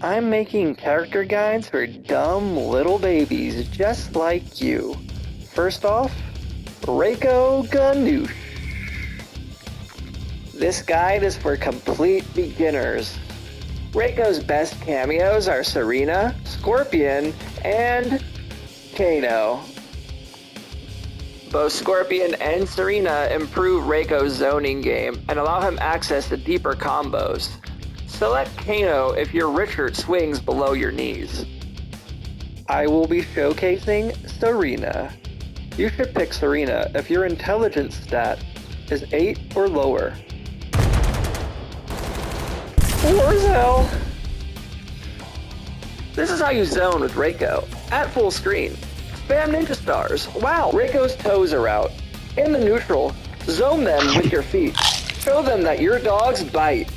I'm making character guides for dumb little babies just like you. First off, Reiko Ganoush. This guide is for complete beginners. Reiko's best cameos are Serena, Scorpion, and Kano. Both Scorpion and Serena improve Reiko's zoning game and allow him access to deeper combos. Select Kano if your Richard swings below your knees. I will be showcasing Serena. You should pick Serena if your intelligence stat is 8 or lower. Poor as hell. This is how you zone with Reiko. At full screen. Spam ninja stars. Wow, Reiko's toes are out. In the neutral, zone them with your feet. Show them that your dogs bite.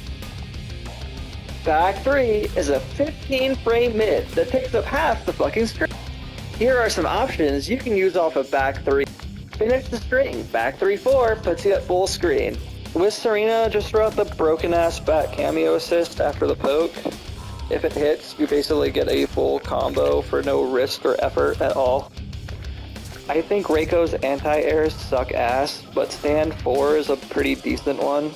Back 3 is a 15 frame mid that takes up half the fucking string. Here are some options you can use off of back 3. Finish the string. Back 3-4 puts you at full screen. With Serena, just throw out the broken ass bat cameo assist after the poke. If it hits, you basically get a full combo for no risk or effort at all. I think Reiko's anti-airs suck ass, but stand 4 is a pretty decent one.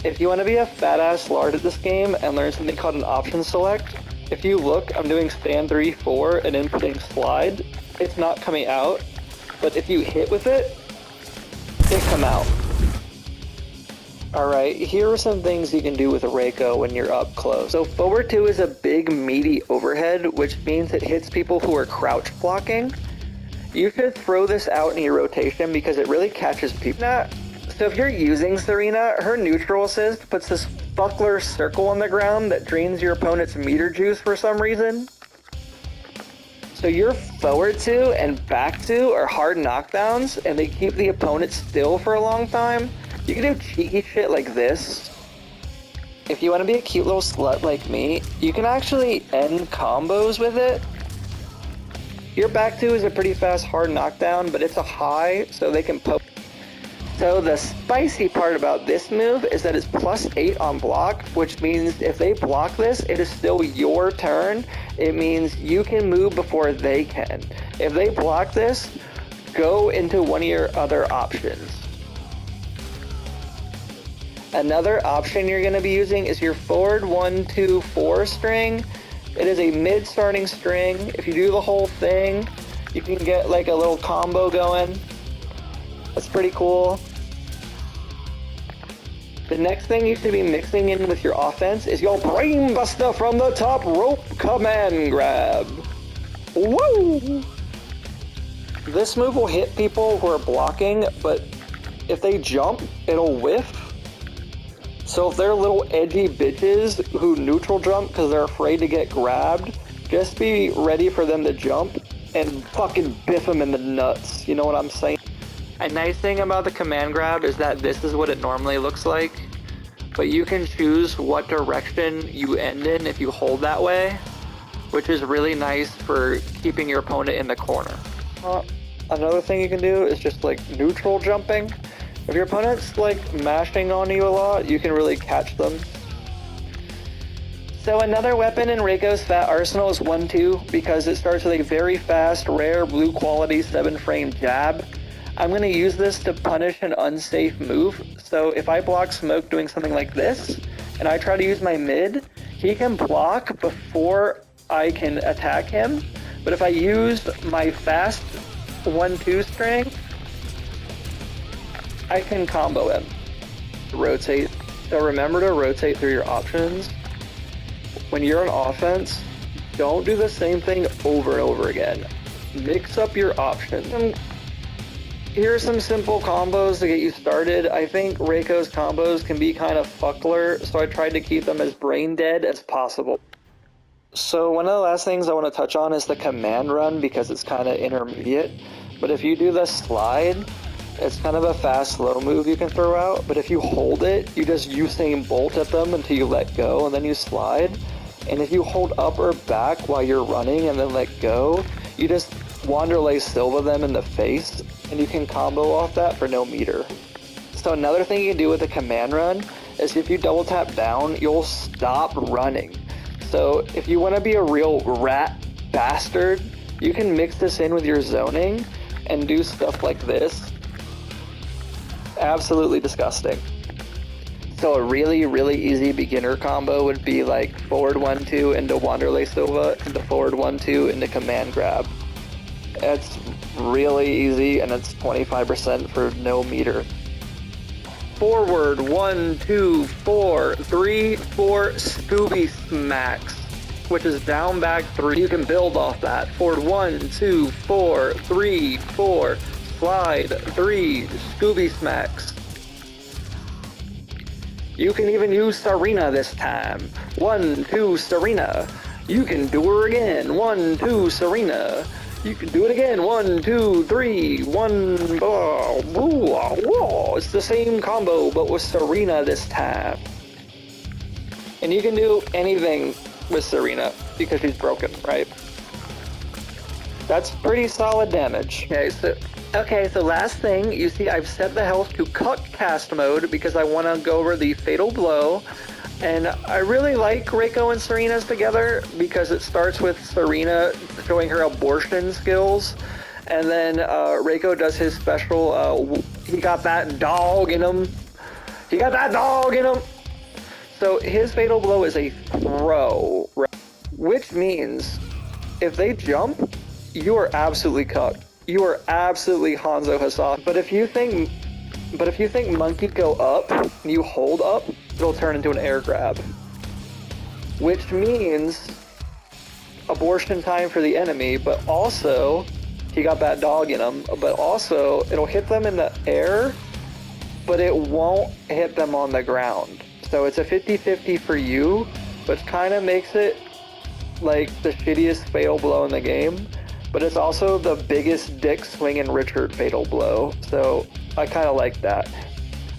If you want to be a fat ass lard at this game and learn something called an option select, if you look, I'm doing stand 3-4 and inputting slide. It's not coming out, but if you hit with it, it come out. Alright, here are some things you can do with a Reiko when you're up close. So forward 2 is a big meaty overhead, which means it hits people who are crouch blocking. You should throw this out in your rotation because it really catches people. So if you're using Serena, her neutral assist puts this buckler circle on the ground that drains your opponent's meter juice for some reason. So your forward 2 and back 2 are hard knockdowns and they keep the opponent still for a long time. You can do cheeky shit like this. If you want to be a cute little slut like me, you can actually end combos with it. Your back 2 is a pretty fast hard knockdown, but it's a high, so they can poke. So the spicy part about this move is that it's +8 on block, which means if they block this, it is still your turn. It means you can move before they can. If they block this, go into one of your other options. Another option you're going to be using is your forward 1-2-4 string. It is a mid starting string. If you do the whole thing, you can get like a little combo going. That's pretty cool. The next thing you should be mixing in with your offense is your brain buster from the top rope command grab. Woo! This move will hit people who are blocking, but if they jump, it'll whiff. So if they're little edgy bitches who neutral jump because they're afraid to get grabbed, just be ready for them to jump and fucking biff them in the nuts. You know what I'm saying? A nice thing about the command grab is that this is what it normally looks like, but you can choose what direction you end in if you hold that way, which is really nice for keeping your opponent in the corner. Another thing you can do is just like neutral jumping. If your opponent's like mashing on you a lot, you can really catch them. So another weapon in Reiko's fat arsenal is 1-2 because it starts with a very fast, rare, blue quality 7-frame jab. I'm going to use this to punish an unsafe move. So if I block Smoke doing something like this, and I try to use my mid, he can block before I can attack him. But if I use my fast 1-2 string, I can combo him. Rotate. So remember to rotate through your options. When you're on offense, don't do the same thing over and over again. Mix up your options. Here are some simple combos to get you started. I think Reiko's combos can be kind of fuckler, so I tried to keep them as brain dead as possible. So one of the last things I want to touch on is the command run because it's kind of intermediate. But if you do the slide, it's kind of a fast, slow move you can throw out, but if you hold it, you just Usain Bolt at them until you let go, and then you slide. And if you hold up or back while you're running and then let go, you just Wanderlei Silva them in the face, and you can combo off that for no meter. So another thing you can do with a command run is if you double tap down, you'll stop running. So if you want to be a real rat bastard, you can mix this in with your zoning and do stuff like this. Absolutely disgusting. So a really, really easy beginner combo would be like forward 1-2 into Wanderlei Silva, into forward 1-2 into command grab. It's really easy, and it's 25% for no meter. Forward 1, 2, 4, 3, 4, Scooby smacks, which is down back 3. You can build off that. Forward 1, 2, 4, 3, 4, slide 3, Scooby smacks. You can even use Serena this time. 1, 2, Serena. You can do her again. 1, 2, Serena. You can do it again. 1, 2, 3, 1. Whoa. It's the same combo, but with Serena this time. And you can do anything with Serena because she's broken, right? That's pretty solid damage. Okay, so last thing, you see I've set the health to cut cast mode because I want to go over the Fatal Blow. And I really like Reiko and Serena's together because it starts with Serena showing her abortion skills. And then Reiko does his special, he got that dog in him. He got that dog in him. So his Fatal Blow is a throw, which means if they jump, you are absolutely cucked. You are absolutely Hanzo Hasan. But if you think monkey go up, and you hold up, it'll turn into an air grab. Which means abortion time for the enemy, but also he got that dog in him, but also it'll hit them in the air, but it won't hit them on the ground. So it's a 50-50 for you, which kind of makes it like the shittiest Fatal Blow in the game. But it's also the biggest dick swinging Richard Fatal Blow, so I kind of like that.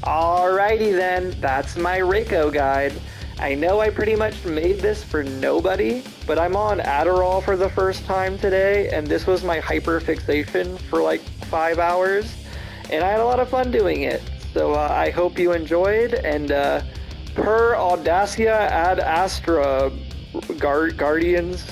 Alrighty then, that's my Reiko guide. I know I pretty much made this for nobody, but I'm on Adderall for the first time today, and this was my hyperfixation for like 5 hours, and I had a lot of fun doing it. So I hope you enjoyed, and per Audacia ad Astra, Guardians.